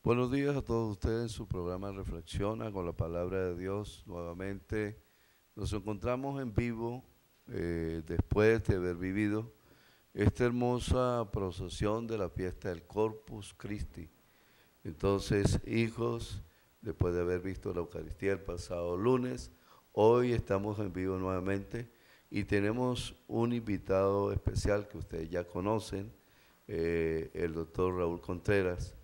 Buenos días a todos ustedes en su programa Reflexiona con la Palabra de Dios. Nuevamente nos encontramos en vivo después de haber vivido esta hermosa procesión de la fiesta del Corpus Christi. Entonces, hijos, después de haber visto la Eucaristía el pasado lunes, hoy estamos en vivo nuevamente y tenemos un invitado especial que ustedes ya conocen, el doctor Raúl Contreras,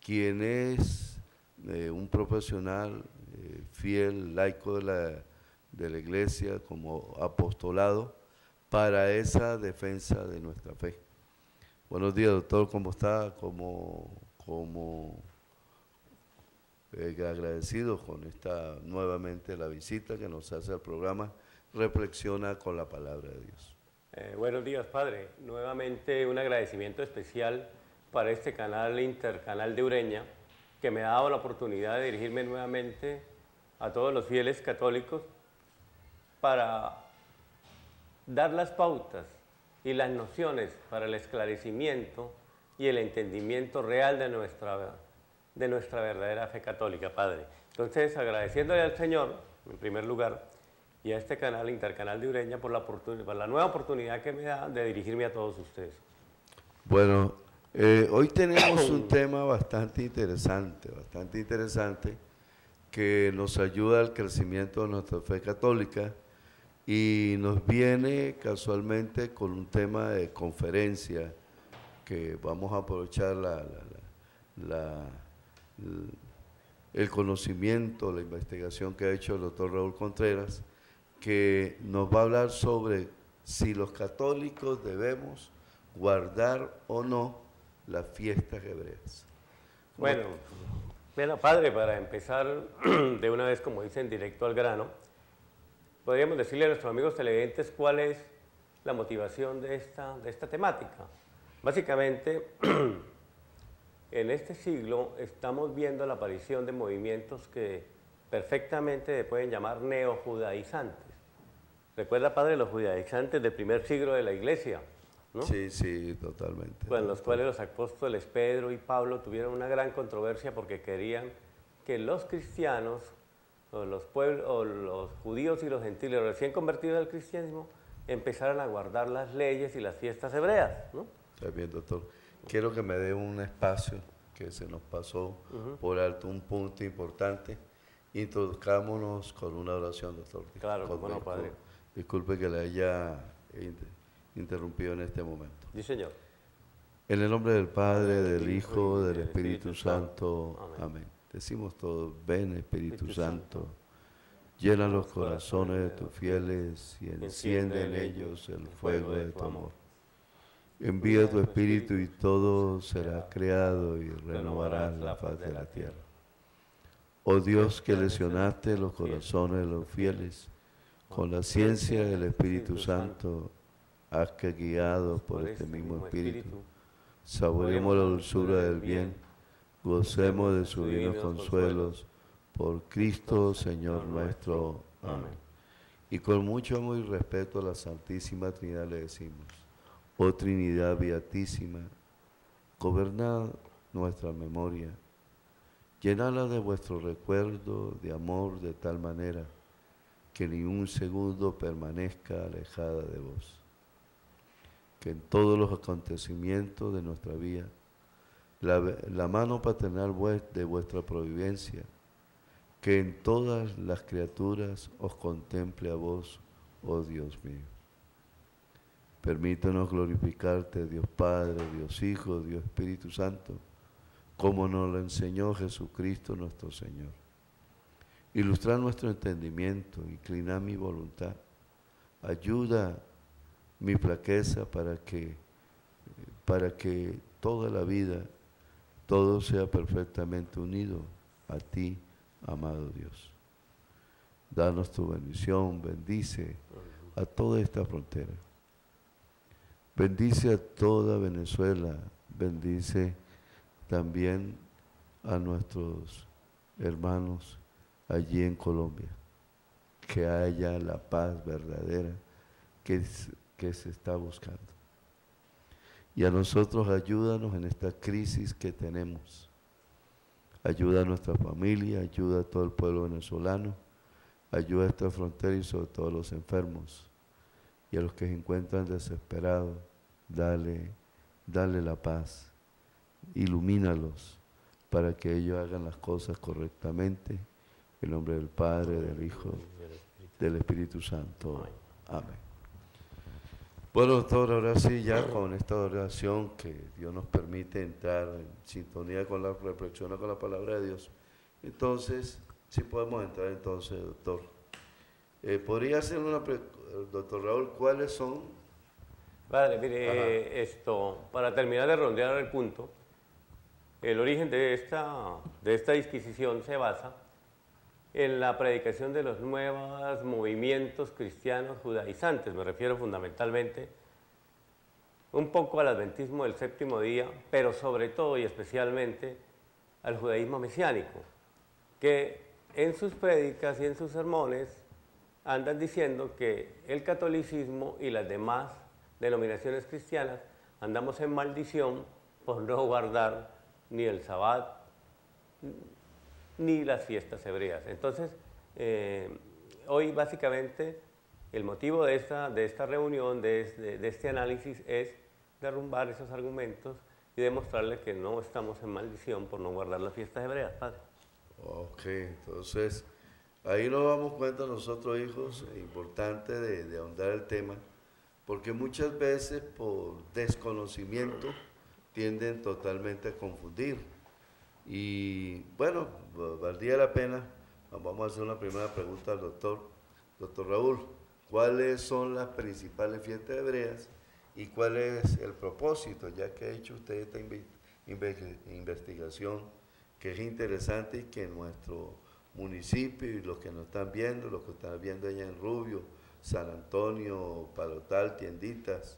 quien es un profesional fiel, laico de la iglesia como apostolado para esa defensa de nuestra fe. Buenos días, doctor, ¿cómo está? Agradecidos con esta nuevamente la visita que nos hace al programa Reflexiona con la Palabra de Dios. Buenos días, Padre. Nuevamente un agradecimiento especial para este canal Intercanal de Ureña, que me ha dado la oportunidad de dirigirme nuevamente a todos los fieles católicos para dar las pautas y las nociones para el esclarecimiento y el entendimiento real de nuestra verdadera fe católica, Padre. Entonces, agradeciéndole al Señor, en primer lugar, y a este canal, Intercanal de Ureña, por la nueva oportunidad que me da de dirigirme a todos ustedes. Bueno, hoy tenemos un tema bastante interesante, que nos ayuda al crecimiento de nuestra fe católica y nos viene casualmente con un tema de conferencia que vamos a aprovechar el conocimiento, la investigación que ha hecho el doctor Raúl Contreras, que nos va a hablar sobre si los católicos debemos guardar o no las fiestas hebreas. Bueno, Padre, para empezar de una vez, como dicen, directo al grano, podríamos decirle a nuestros amigos televidentes cuál es la motivación de esta temática. Básicamente, en este siglo estamos viendo la aparición de movimientos que perfectamente se pueden llamar neojudaizantes. ¿Recuerda, Padre, los judaizantes del primer siglo de la Iglesia? ¿no? Sí, totalmente. Con los cuales los apóstoles Pedro y Pablo tuvieron una gran controversia porque querían que los cristianos, o los judíos y los gentiles recién convertidos al cristianismo, empezaran a guardar las leyes y las fiestas hebreas, ¿no? Está bien, doctor. Quiero que me dé un espacio que se nos pasó por alto, un punto importante. Introduzcámonos con una oración, doctor. Claro, bueno, Padre. Disculpe que le haya interrumpido en este momento. Sí, señor. En el nombre del Padre, del Hijo, del Espíritu Santo. Amén. Decimos todos, ven Espíritu Santo, llena los corazones de tus fieles y enciende en ellos el fuego de tu amor. Envía tu Espíritu y todo será creado y renovarás la faz de la tierra. Oh Dios, que lesionaste los corazones de los fieles con la ciencia del Espíritu Santo, haz que guiados por este mismo Espíritu, saboreemos la dulzura del bien, gocemos de sus divinos consuelos, por Cristo Señor nuestro. Amén. Y con mucho amor y respeto a la Santísima Trinidad le decimos, oh Trinidad Beatísima, gobernad nuestra memoria, llenala de vuestro recuerdo de amor de tal manera que ni un segundo permanezca alejada de vos. Que en todos los acontecimientos de nuestra vida, la mano paternal de vuestra providencia, que en todas las criaturas os contemple a vos, oh Dios mío. Permítanos glorificarte, Dios Padre, Dios Hijo, Dios Espíritu Santo, como nos lo enseñó Jesucristo nuestro Señor. Ilustrar nuestro entendimiento, inclinar mi voluntad, ayuda mi flaqueza para que toda la vida todo sea perfectamente unido a ti, amado Dios. Danos tu bendición, bendice a toda esta frontera. Bendice a toda Venezuela, bendice también a nuestros hermanos allí en Colombia, que haya la paz verdadera que se está buscando. Y a nosotros ayúdanos en esta crisis que tenemos, Ayuda a nuestra familia, ayuda a todo el pueblo venezolano, ayuda a esta frontera y sobre todo a los enfermos y a los que se encuentran desesperados. Dale la paz, ilumínalos para que ellos hagan las cosas correctamente. En nombre del Padre, del Hijo, del Espíritu Santo. Amén. Bueno, doctor, ahora sí, ya con esta oración que Dios nos permite entrar en sintonía con la reflexión, con la palabra de Dios. Entonces, sí podemos entrar entonces, doctor. ¿Podría hacer una pregunta, doctor Raúl, cuáles son? Padre, mire, para terminar de rondear el punto, el origen de esta disquisición se basa en la predicación de los nuevos movimientos cristianos judaizantes. Me refiero fundamentalmente un poco al adventismo del séptimo día, pero sobre todo y especialmente al judaísmo mesiánico, que en sus prédicas y en sus sermones andan diciendo que el catolicismo y las demás denominaciones cristianas andamos en maldición por no guardar ni el Sabbat ni las fiestas hebreas. Entonces, hoy básicamente el motivo de esta reunión, de este análisis, es derrumbar esos argumentos y demostrarle que no estamos en maldición por no guardar las fiestas hebreas, Padre. Ok, entonces ahí nos damos cuenta nosotros, hijos, es importante de ahondar el tema, porque muchas veces por desconocimiento tienden totalmente a confundir. Y bueno, valdría la pena, vamos a hacer una primera pregunta al doctor Raúl. ¿Cuáles son las principales fiestas hebreas y cuál es el propósito, ya que ha hecho usted esta investigación que es interesante y que en nuestro municipio y los que nos están viendo, los que están viendo allá en Rubio, San Antonio, Palotal, Tienditas,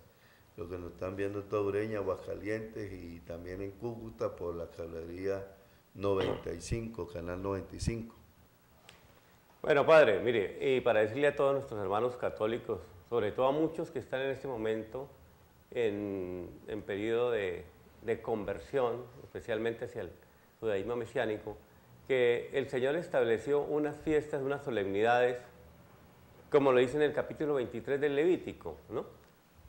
los que nos están viendo en Toureña, Aguascalientes y también en Cúcuta por la Cablería 95, Canal 95. Bueno, Padre, mire, y para decirle a todos nuestros hermanos católicos, sobre todo a muchos que están en este momento en periodo de conversión, especialmente hacia el judaísmo mesiánico, que el Señor estableció unas fiestas, unas solemnidades, como lo dice en el capítulo 23 del Levítico, ¿no?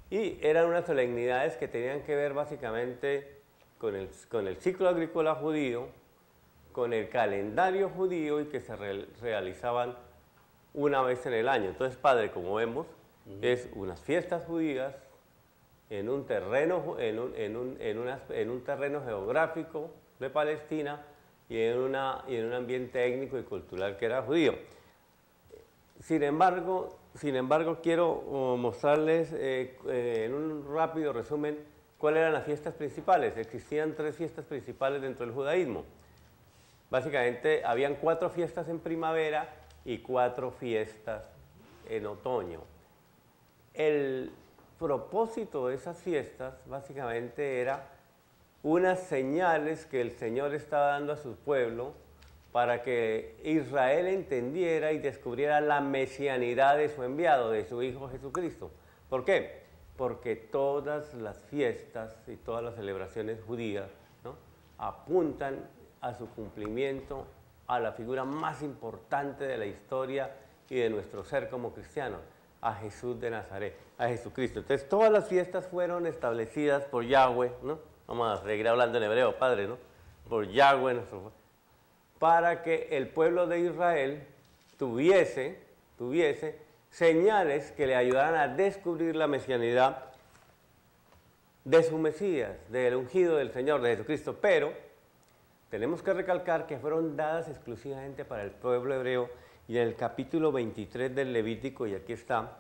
Y eran unas solemnidades que tenían que ver básicamente con el ciclo agrícola judío, con el calendario judío y que se realizaban una vez en el año. Entonces, Padre, como vemos, es unas fiestas judías en un terreno, en un terreno geográfico de Palestina y en un ambiente étnico y cultural que era judío. Sin embargo, quiero mostrarles en un rápido resumen cuáles eran las fiestas principales. Existían 3 fiestas principales dentro del judaísmo. Básicamente, habían 4 fiestas en primavera y 4 fiestas en otoño. El propósito de esas fiestas, básicamente, era unas señales que el Señor estaba dando a su pueblo para que Israel entendiera y descubriera la mesianidad de su enviado, de su Hijo Jesucristo. ¿Por qué? Porque todas las fiestas y todas las celebraciones judías, ¿no?, apuntan a su cumplimiento, a la figura más importante de la historia y de nuestro ser como cristianos, a Jesús de Nazaret, a Jesucristo. Entonces, todas las fiestas fueron establecidas por Yahweh, ¿no? Vamos a seguir hablando en hebreo, Padre, ¿no? Por Yahweh, nuestro, para que el pueblo de Israel tuviese señales que le ayudaran a descubrir la mesianidad de su Mesías, del ungido del Señor, de Jesucristo. Pero tenemos que recalcar que fueron dadas exclusivamente para el pueblo hebreo, y en el capítulo 23 del Levítico, y aquí está,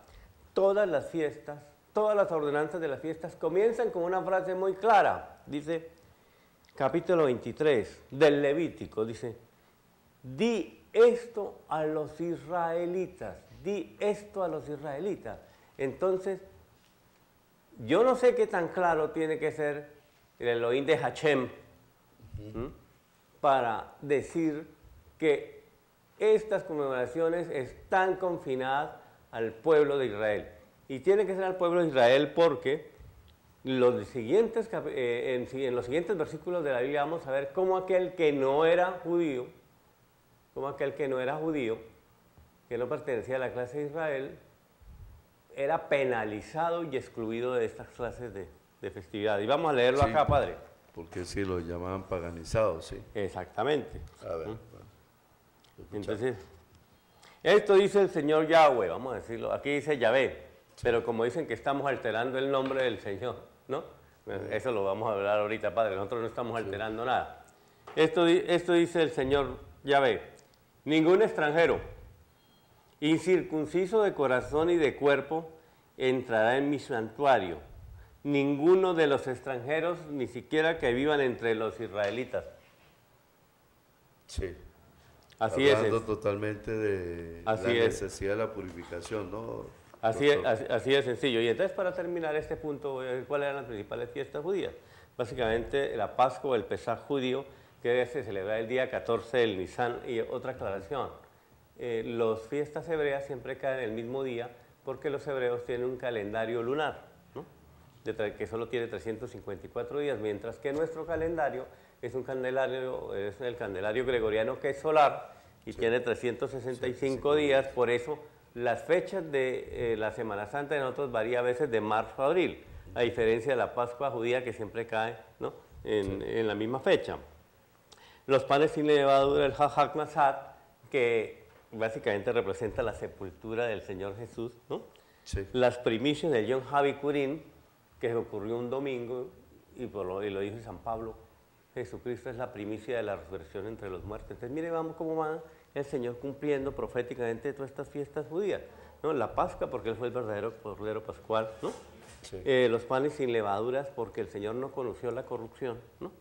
todas las fiestas, todas las ordenanzas de las fiestas comienzan con una frase muy clara. Dice, capítulo 23 del Levítico, dice: di esto a los israelitas, di esto a los israelitas. Entonces, yo no sé qué tan claro tiene que ser el Elohim de Hashem para decir que estas conmemoraciones están confinadas al pueblo de Israel. Y tiene que ser al pueblo de Israel porque en los siguientes versículos de la Biblia vamos a ver cómo aquel que no era judío, que no pertenecía a la clase de Israel, era penalizado y excluido de estas clases de festividad. Y vamos a leerlo Sí, acá, padre. porque sí, lo llamaban paganizados, sí. Exactamente. A ver, Entonces, esto dice el Señor Yahweh, vamos a decirlo, aquí dice Yahvé, pero como dicen que estamos alterando el nombre del Señor, ¿no? Eso lo vamos a hablar ahorita, padre, nosotros no estamos alterando nada. Esto dice el Señor Yahvé, ningún extranjero, incircunciso de corazón y de cuerpo, entrará en mi santuario. Ninguno de los extranjeros, ni siquiera que vivan entre los israelitas. sí. Así Hablando es. totalmente de Así la es. necesidad de la purificación, ¿no? Así es, doctor? así de sencillo. Y entonces, para terminar este punto, ¿cuáles eran las principales fiestas judías? Básicamente la Pascua o el Pesaj judío, que se celebra el día 14 del Nisan. Y otra aclaración, las fiestas hebreas siempre caen el mismo día porque los hebreos tienen un calendario lunar, ¿no? Que solo tiene 354 días, mientras que nuestro calendario es el calendario gregoriano, que es solar y tiene 365 días. Por eso las fechas de la Semana Santa de nosotros varía a veces de marzo a abril, a diferencia de la Pascua judía, que siempre cae, ¿no?, en la misma fecha. Los panes sin levadura, el Hajak Nasat, que básicamente representa la sepultura del Señor Jesús, ¿no? Sí. Las primicias del Yom HaBikurim, que ocurrió un domingo, y lo dijo San Pablo, Jesucristo es la primicia de la resurrección entre los muertos. Entonces, mire, vamos cómo va el Señor cumpliendo proféticamente todas estas fiestas judías, ¿no? La Pascua, porque Él fue el verdadero Cordero Pascual, ¿no? Sí. Los panes sin levaduras, porque el Señor no conoció la corrupción, ¿no?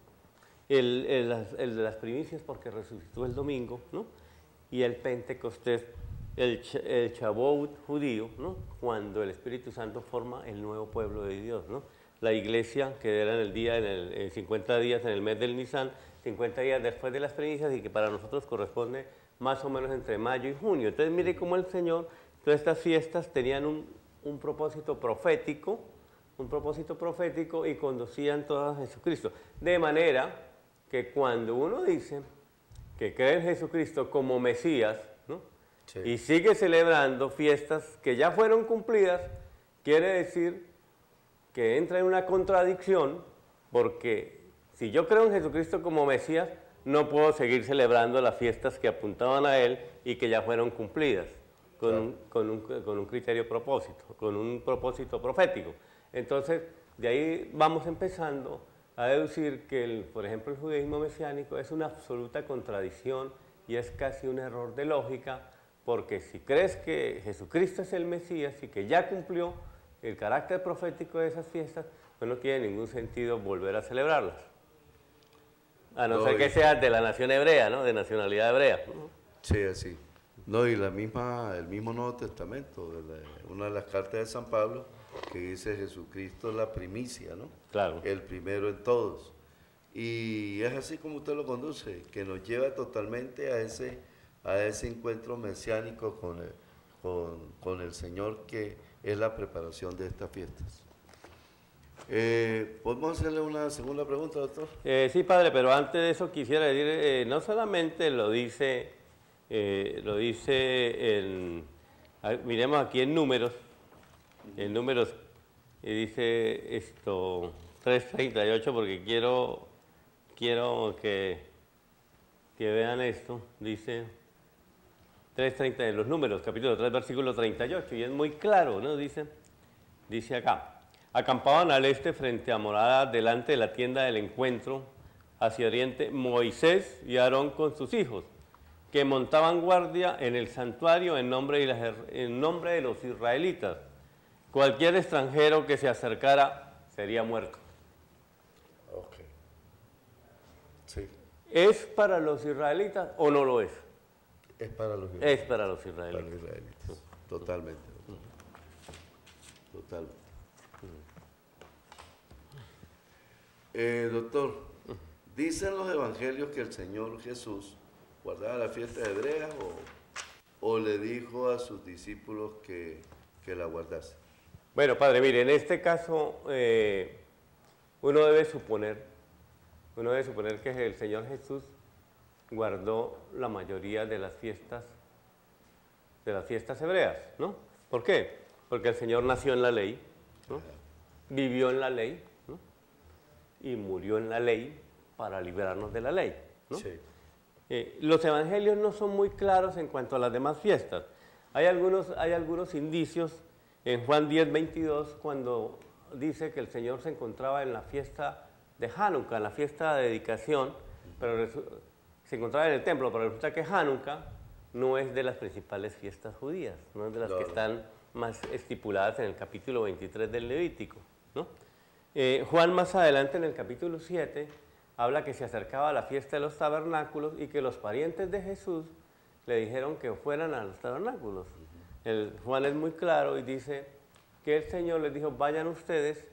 El de las primicias, porque resucitó el domingo, ¿no? Y el Pentecostés, el Shavuot judío, ¿no?, cuando el Espíritu Santo forma el nuevo pueblo de Dios, ¿no? La iglesia, que era en 50 días en el mes del Nisan, 50 días después de las primicias, y que para nosotros corresponde más o menos entre mayo y junio. Entonces, mire cómo el Señor, todas estas fiestas tenían un propósito profético, y conducían todas a Jesucristo. De manera que cuando uno dice que cree en Jesucristo como Mesías, ¿no?, Sí. y sigue celebrando fiestas que ya fueron cumplidas, quiere decir que entra en una contradicción, porque si yo creo en Jesucristo como Mesías, no puedo seguir celebrando las fiestas que apuntaban a Él y que ya fueron cumplidas, con un criterio propósito, con un propósito profético. Entonces, de ahí vamos empezando a deducir que, por ejemplo, el judaísmo mesiánico es una absoluta contradicción y es casi un error de lógica, porque si crees que Jesucristo es el Mesías y que ya cumplió el carácter profético de esas fiestas, pues no tiene ningún sentido volver a celebrarlas. A no ser que seas de la nación hebrea, ¿no?, de nacionalidad hebrea, ¿no? Sí, así. No, y el mismo Nuevo Testamento, una de las cartas de San Pablo, que dice Jesucristo es la primicia, ¿no? Claro. El primero en todos. Y es así como usted lo conduce, que nos lleva totalmente a ese encuentro mesiánico con el Señor, que es la preparación de estas fiestas. ¿Podemos hacerle una segunda pregunta, doctor? Sí, padre, pero antes de eso quisiera decir, no solamente miremos aquí en números, dice esto 3:38, porque quiero que vean esto. Dice 3:30 en los números, capítulo 3, versículo 38, y es muy claro, ¿no? Dice acá: acampaban al este frente a Morada, delante de la tienda del encuentro, hacia oriente, Moisés y Aarón con sus hijos, que montaban guardia en el santuario en nombre de los israelitas. Cualquier extranjero que se acercara sería muerto. Ok. Sí. ¿Es para los israelitas o no lo es? Es para los Es para los Para israelitas. los israelitas. Totalmente. Totalmente. Doctor, ¿dicen los evangelios que el Señor Jesús guardaba la fiesta hebrea o le dijo a sus discípulos que la guardase? Bueno, padre, mire, en este caso uno debe suponer que el Señor Jesús guardó la mayoría de las fiestas hebreas, ¿no? ¿Por qué? Porque el Señor nació en la ley, ¿no? Vivió en la ley, ¿no? Y murió en la ley para librarnos de la ley, ¿no? Sí. Los evangelios no son muy claros en cuanto a las demás fiestas. Hay algunos indicios en Juan 10, 22, cuando dice que el Señor se encontraba en la fiesta de Hanukkah, en la fiesta de dedicación, pero se encontraba en el templo, pero resulta que Hanukkah no es de las principales fiestas judías, no es de las que están más estipuladas en el capítulo 23 del Levítico, ¿no? Juan más adelante en el capítulo 7 habla que se acercaba a la fiesta de los tabernáculos y que los parientes de Jesús le dijeron que fueran a los tabernáculos. Juan es muy claro y dice que el Señor les dijo, vayan ustedes,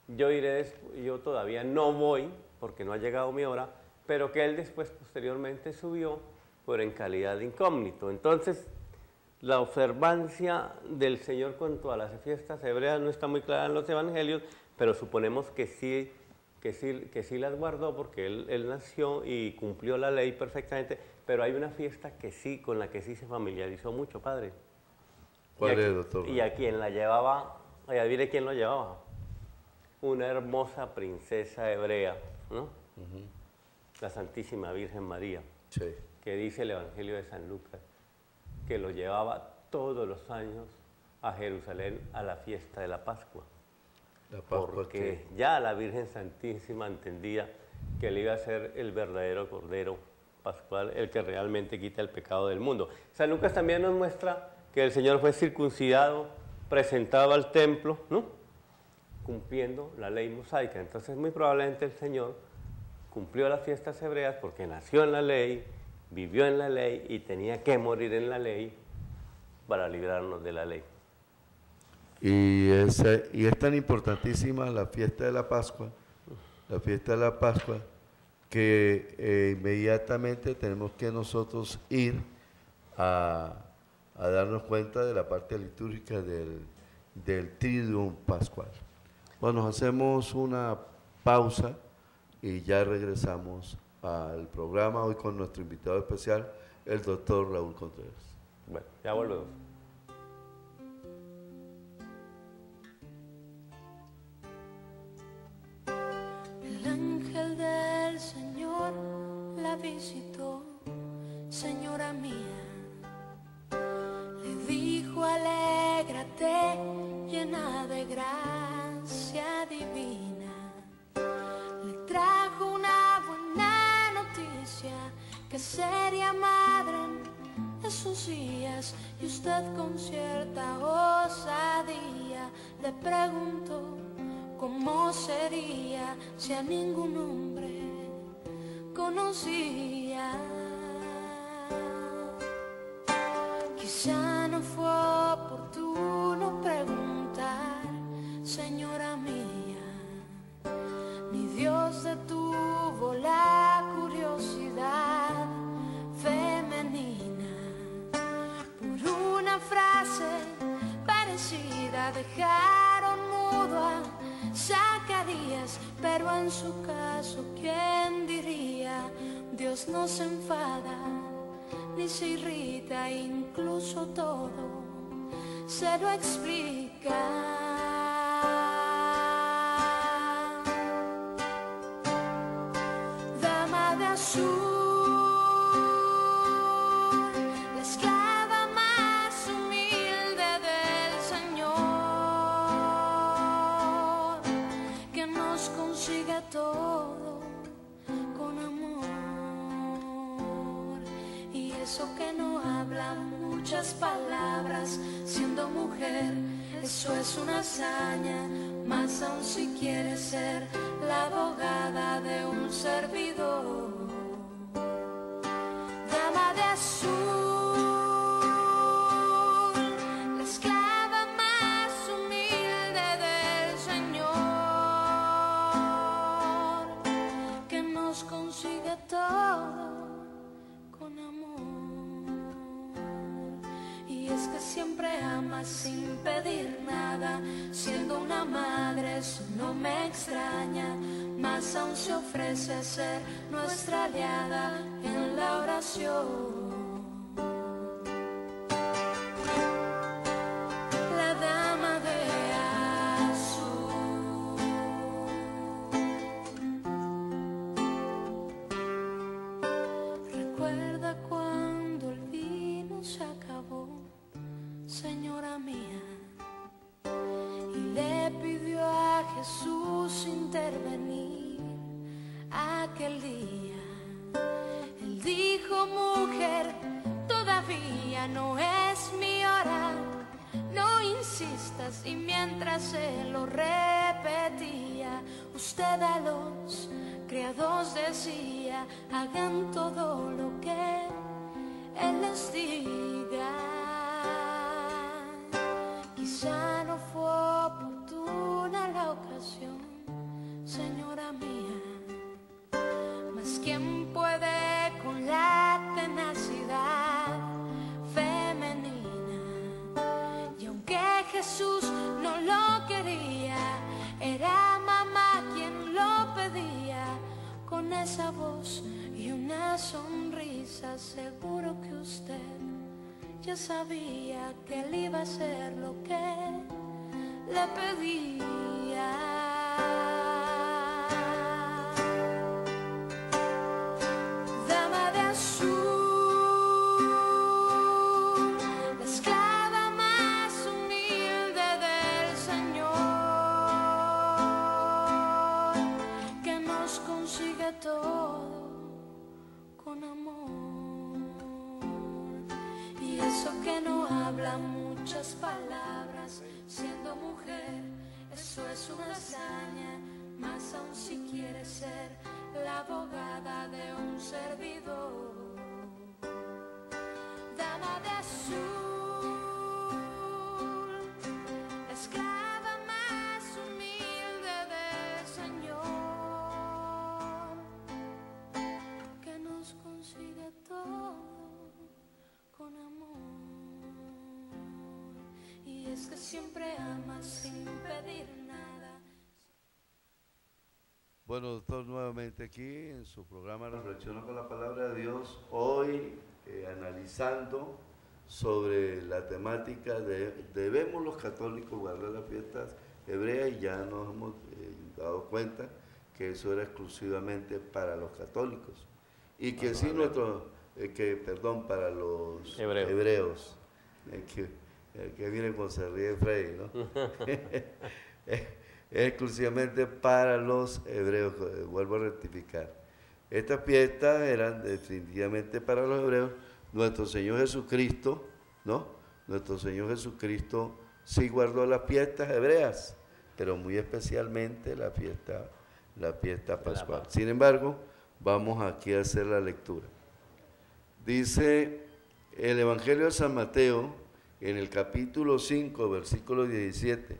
yo todavía no voy porque no ha llegado mi hora, pero que él después posteriormente subió, pero en calidad de incógnito. Entonces, la observancia del Señor cuanto a las fiestas hebreas no está muy clara en los evangelios, pero suponemos que sí las guardó porque él nació y cumplió la ley perfectamente, pero hay una fiesta con la que sí se familiarizó mucho, padre. ¿Cuál es, doctor? Y a quien la llevaba, adivine quién lo llevaba, una hermosa princesa hebrea, ¿no? La Santísima Virgen María, Sí. que dice el Evangelio de San Lucas, que lo llevaba todos los años a Jerusalén a la fiesta de la Pascua. La Pascua Porque ya la Virgen Santísima entendía que él iba a ser el verdadero Cordero Pascual, el que realmente quita el pecado del mundo. San Lucas también nos muestra que el Señor fue circuncidado, presentado al templo, ¿no? Cumpliendo la ley mosaica. Entonces muy probablemente el Señor cumplió las fiestas hebreas porque nació en la ley, vivió en la ley y tenía que morir en la ley para librarnos de la ley. Y es tan importantísima la fiesta de la Pascua, que inmediatamente tenemos que nosotros ir a darnos cuenta de la parte litúrgica del Triduum Pascual. Bueno, hacemos una pausa y ya regresamos al programa hoy con nuestro invitado especial, el doctor Raúl Contreras. Bueno, ya volvemos. El ángel del Señor la visitó, señora mía, le dijo alégrate, llena de gracia divina, le trajo una buena noticia, que sería madre en esos días, y usted con cierta osadía le preguntó cómo sería si a ningún hombre conocía. Quizá no fue oportuno preguntar, señora mía, ni Dios detuvo la curiosidad femenina. Por una frase parecida dejaron mudo a Zacarías, pero en su caso, ¿quién diría? Dios no se enfada ni se irrita, incluso todo se lo explica. Dama de azul, la esclava más humilde del Señor, que nos consiga todo con amor. Y eso que no habla muchas palabras, siendo mujer, eso es una hazaña, más aún si quiere ser la abogada de un servidor. Dama de azul, la esclava más humilde del Señor, que nos consigue todo con amor. Y Y es que siempre amas sin pedir nada, siendo una madre eso no me extraña, más aún se ofrece a ser nuestra aliada en la oración. La dama de azul. Recuerda cuando el vino se acabó, señora mía, y le pidió a Jesús intervenir aquel día. Él dijo: mujer, todavía no es mi hora, no insistas. Y mientras se lo repetía, usted a los criados decía: hagan todo lo que Él les diga. Quizá no fue oportuna la ocasión, señora mía, mas ¿quién puede con la tenacidad femenina? Y aunque Jesús no lo quería, era mamá quien lo pedía. Con esa voz y una sonrisa, seguro que usted ya sabía que él iba a hacer lo que le pedía. Dama de azul, la esclava más humilde del Señor, que nos consigue todo con amor. Y eso que no habla muchas palabras, siendo mujer, eso es una hazaña, más aún si quiere ser la abogada de un servidor. Dama de azul, la esclava más humilde del Señor, que nos consigue todo con amor. Y es que siempre amas sin pedir nada. Bueno, doctor, nuevamente aquí en su programa Reflexionando con la Palabra de Dios, hoy analizando sobre la temática de ¿debemos los católicos guardar las fiestas hebreas? Y ya nos hemos dado cuenta que eso era exclusivamente para los católicos y que sí para los hebreos. Que viene con se ríe Freddy, ¿no? Exclusivamente para los hebreos, vuelvo a rectificar. Estas fiestas eran definitivamente para los hebreos. Nuestro Señor Jesucristo, ¿no? Nuestro Señor Jesucristo sí guardó las fiestas hebreas, pero muy especialmente la fiesta pascual. Sin embargo, vamos aquí a hacer la lectura. Dice el Evangelio de San Mateo, en el capítulo 5, versículos 17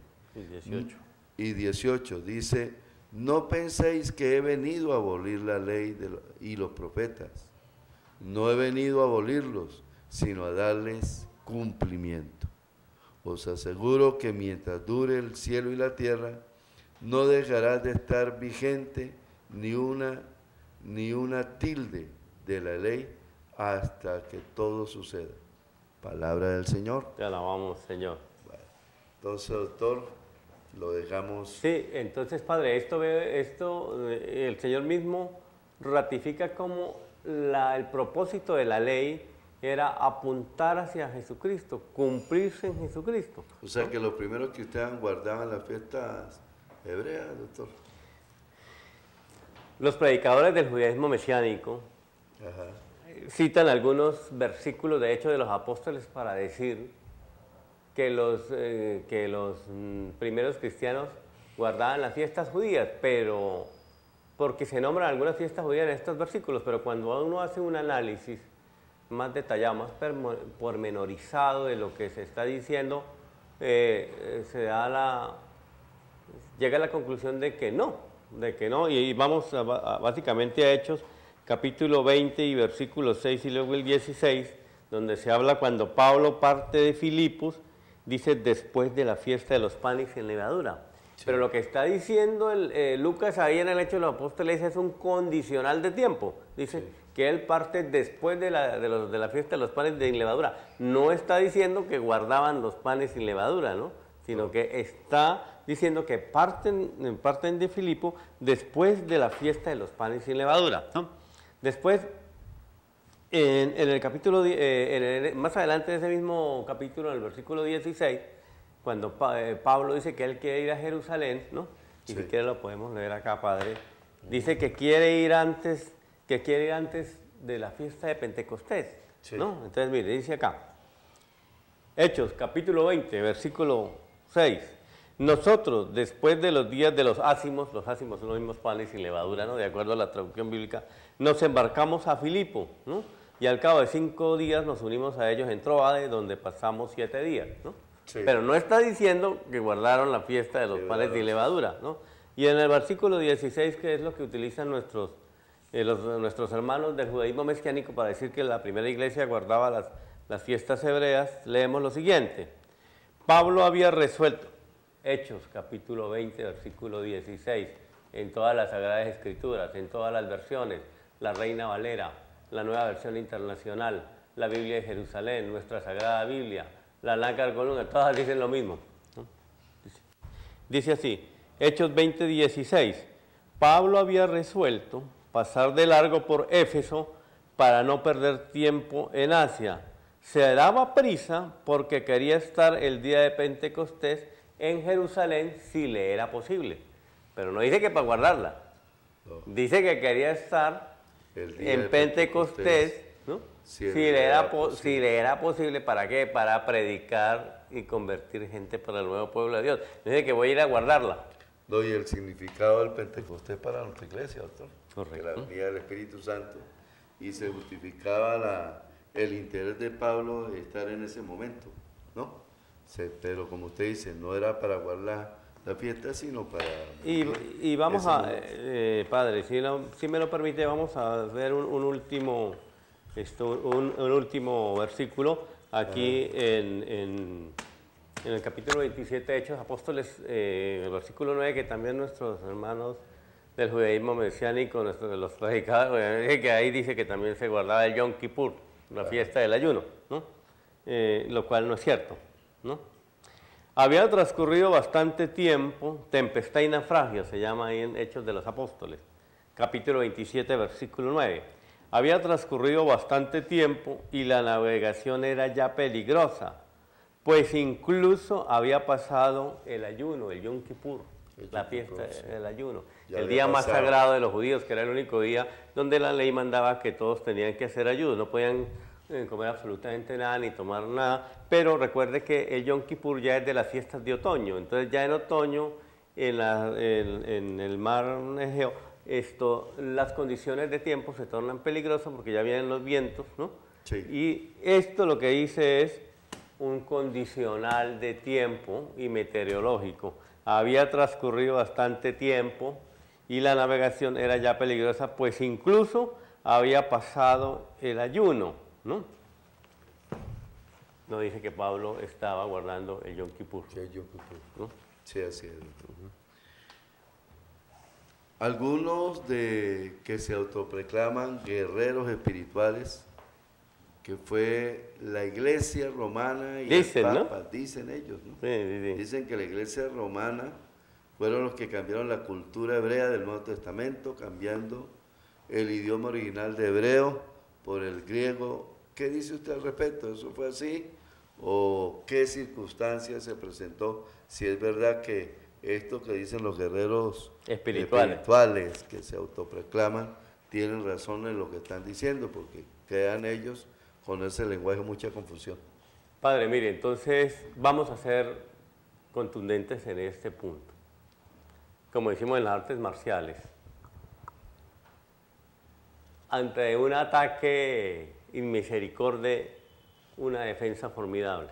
y 18, dice: no penséis que he venido a abolir la ley y los profetas. No he venido a abolirlos, sino a darles cumplimiento. Os aseguro que mientras dure el cielo y la tierra, no dejará de estar vigente ni una tilde de la ley hasta que todo suceda. Palabra del Señor. Te alabamos, Señor. Bueno, entonces, doctor, lo dejamos. Sí, entonces, Padre, esto el Señor mismo ratifica como el propósito de la ley era apuntar hacia Jesucristo, cumplirse en Jesucristo. O sea, que los primeros que ustedes guardaban las fiestas hebreas, doctor. Los predicadores del judaísmo mesiánico citan algunos versículos de Hechos de los Apóstoles para decir que los primeros cristianos guardaban las fiestas judías, pero porque se nombran algunas fiestas judías en estos versículos, pero cuando uno hace un análisis más detallado, más pormenorizado de lo que se está diciendo, llega a la conclusión de que no, y vamos básicamente a Hechos, capítulo 20 y versículos 6 y luego el 16, donde se habla cuando Pablo parte de Filipos, dice después de la fiesta de los panes sin levadura. Sí. Pero lo que está diciendo Lucas ahí en el Hecho de los Apóstoles es un condicional de tiempo. Dice sí, que él parte después de la fiesta de los panes sin levadura. No está diciendo que guardaban los panes sin levadura, ¿no? Sino que está diciendo que parten de Filipo después de la fiesta de los panes sin levadura, ¿no? Después, en el capítulo, más adelante de ese mismo capítulo, en el versículo 16, cuando Pablo dice que él quiere ir a Jerusalén, ¿no? Y sí, si quiere lo podemos leer acá, padre. Dice que quiere ir antes de la fiesta de Pentecostés, sí, ¿no? Entonces, mire, dice acá, Hechos, capítulo 20, versículo 6. Nosotros, después de los días de los ácimos son los mismos panes sin levadura, ¿no? De acuerdo a la traducción bíblica, nos embarcamos a Filipo, ¿no? Y al cabo de 5 días nos unimos a ellos en Troade, donde pasamos 7 días, ¿no? Sí. Pero no está diciendo que guardaron la fiesta de los panes sin levadura, ¿no? Y en el versículo 16, que es lo que utilizan nuestros hermanos del judaísmo mesiánico para decir que la primera iglesia guardaba las fiestas hebreas, leemos lo siguiente. Pablo había resuelto, Hechos, capítulo 20, versículo 16, en todas las Sagradas Escrituras, en todas las versiones, la Reina Valera, la Nueva Versión Internacional, la Biblia de Jerusalén, nuestra Sagrada Biblia, la Nácar Columna, todas dicen lo mismo, ¿no? Dice así, Hechos 20, 16, Pablo había resuelto pasar de largo por Éfeso para no perder tiempo en Asia. Se daba prisa porque quería estar el día de Pentecostés en Jerusalén si le era posible. Pero no dice que para guardarla. No. Dice que quería estar en Pentecostés, ¿no? Si le era posible, ¿para qué? Para predicar y convertir gente para el nuevo pueblo de Dios. Dice que voy a ir a guardarla. No, y el significado del Pentecostés para nuestra iglesia, doctor. Correcto. Que la venida del Espíritu Santo. Y se justificaba el interés de Pablo de estar en ese momento, ¿no? Pero como usted dice, no era para guardar la fiesta, sino para... Y vamos a, padre, si me lo permite, vamos a ver un último versículo aquí en el capítulo 27 de Hechos Apóstoles, el versículo 9, que también nuestros hermanos del judaísmo mesiánico, los predicadores, que ahí dice que también se guardaba el Yom Kippur, la fiesta del ayuno, ¿no? Lo cual no es cierto, ¿no? Había transcurrido bastante tiempo, tempestad y naufragio, se llama ahí en Hechos de los Apóstoles, capítulo 27, versículo 9. Había transcurrido bastante tiempo y la navegación era ya peligrosa, pues incluso había pasado el ayuno, el Yom Kippur, la fiesta del ayuno, el día más sagrado de los judíos, que era el único día donde la ley mandaba que todos tenían que hacer ayuno, no podían comer absolutamente nada ni tomar nada, pero recuerde que el Yom Kippur ya es de las fiestas de otoño, entonces ya en otoño en el mar Egeo las condiciones de tiempo se tornan peligrosas porque ya vienen los vientos, ¿no? Sí. Y esto lo que dice es un condicional de tiempo y meteorológico. Había transcurrido bastante tiempo y la navegación era ya peligrosa, pues incluso había pasado el ayuno, ¿no? No dice que Pablo estaba guardando el Yom Kippur. Sí, el Yom Kippur, ¿no? Sí, así es. Algunos que se autoproclaman guerreros espirituales, que fue la iglesia romana y dicen, el Papa, ¿no? Dicen ellos, ¿no? Sí. Dicen que la iglesia romana fueron los que cambiaron la cultura hebrea del Nuevo Testamento, cambiando el idioma original de hebreo por el griego. ¿Qué dice usted al respecto? ¿Eso fue así? ¿O qué circunstancias se presentó? Si es verdad que esto que dicen los guerreros espirituales que se autoproclaman tienen razón en lo que están diciendo, porque crean ellos con ese lenguaje mucha confusión. Padre, mire, entonces vamos a ser contundentes en este punto. Como decimos en las artes marciales, ante un ataque inmisericordia, una defensa formidable.